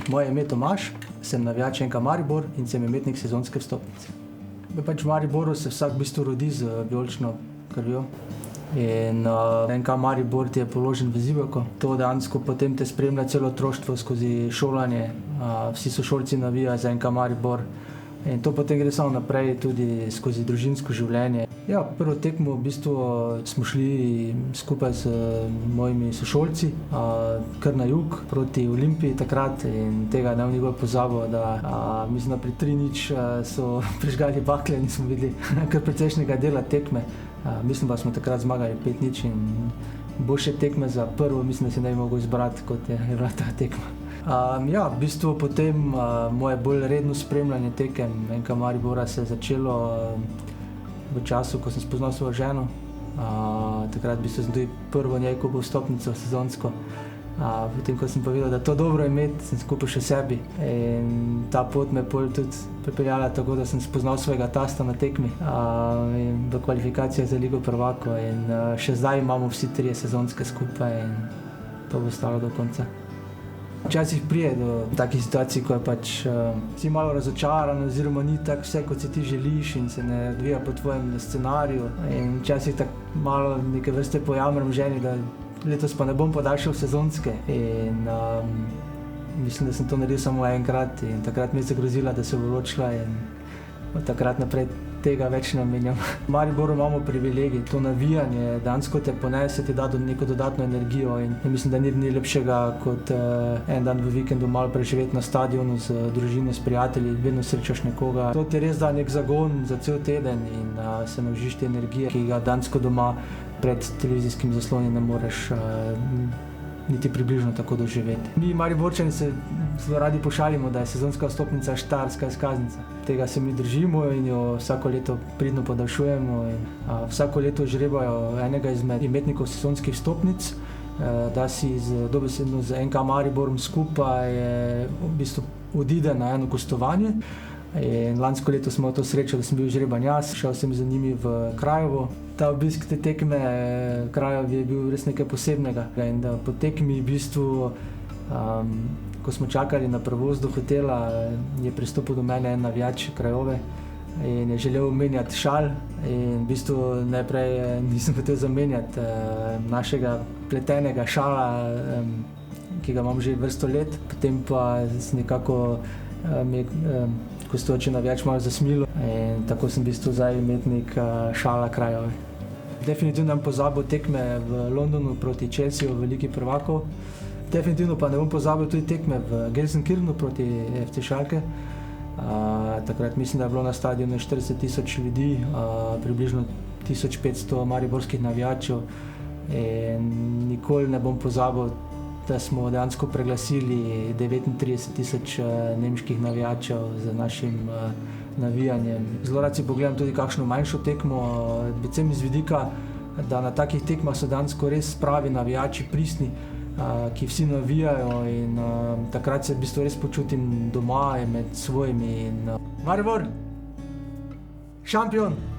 Moje ime je Tomaž, sem navijač NK Maribor in sem imetnik sezonske vstopnice. V Mariboru se vsak v bistvu rodi z vijolično krvjo. In NK Maribor ti je položen v zibelko. To dejansko potem te spremlja celo otroštvo skozi šolanje. Vsi sošolci navijajo za NK Maribor. In to potem gre samo naprej tudi skozi družinsko življenje. Ja, prvo tekmo v bistvu smo šli skupaj z mojimi sošolci kar na jug proti Olimpiji takrat in tega ne bom nikoli pozabil, da mislim, da pri 3:0 so prižgali bakle in smo videli kar precejšnjega dela tekme. Mislim, da smo takrat zmagali 5:0 in boljše tekme za prvo mislim, da si ne bi mogel izbrati, kot je bila ta tekma. Ja, v bistvu potem moje bolj redno spremljanje tekem NK Maribora se je začelo v času, ko sem spoznal svojo ženo. Takrat v bistvu sem tudi prvo njej kupil vstopnico sezonsko. Potem, ko sem povedal, da to dobro imeti, sem kupil še sebi. In ta pot me je pol tudi pripeljala tako, da sem spoznal svojega tasta na tekmi v kvalifikacijah za Ligo prvakov. In še zdaj imamo vsi trije sezonske skupaj in to bo ostalo do konca. Včasih pride do takih situacij, ko je pač si malo razočaran oziroma ni tako vse, kot si ti želiš in se ne odvija po tvojem scenariju. In včasih tako malo neke vrste pojamram ženi, da letos pa ne bom podaljšal sezonske. In mislim, da sem to naredil samo enkrat in takrat mi je zagrozila, da se bo ločila in od takrat naprej tega več ne omenjam. V Mariboru imamo privilegij, to navijanje dejansko te ponese, ti da neko dodatno energijo in mislim, da ni lepšega kot en dan v vikendu malo preživeti na stadionu z družino, s prijatelji, vedno srečaš nekoga. To ti res da nek zagon za cel teden in se naužiš te energije, ki ga dejansko doma pred televizijskim zasloni ne moreš niti približno tako doživeti. Mi Mariborčani se zelo radi pošalimo, da je sezonska vstopnica štajerska izkaznica. Tega se mi držimo in jo vsako leto pridno podaljšujemo. Vsako leto žrebajo enega izmed imetnikov sezonskih vstopnic, da si dobesedno z NK Mariborom skupaj v bistvu odide na eno gostovanje. In lansko leto smo to srečo, da sem bil žreban jaz, šel sem z njimi v Krajevo. Ta obisk te tekme Krajevi je bil res nekaj posebnega. In da po tekmi v bistvu, ko smo čakali na prevoz do hotela, je pristopil do mene en navijač Krajove in je želel menjati šal. In v bistvu najprej nisem hotel zamenjati našega pletenega šala, ki ga imam že vrsto let. Potem pa nekako gostujoči navijač malo zasmilo in tako sem v bistvu zdaj imetnik šala Krajove. Definitivno ne bom pozabil tekme v Londonu proti Chelseaju v Ligi prvakov. Definitivno pa ne bom pozabil tudi tekme v Gelsenkirchenu proti FC Schalke. Takrat mislim, da je bilo na stadionu 40,000 ljudi, približno 1500 mariborskih navijačev in nikoli ne bom pozabil, da smo dejansko preglasili 39,000 nemških navijačev z našim navijanjem. Zelo rad si pogledam tudi kakšno manjšo tekmo, predvsem iz vidika, da na takih tekmah so dejansko res pravi navijači, pristni, ki vsi navijajo in takrat se v bistvu res počutim doma med svojimi. Maribor! Šampion!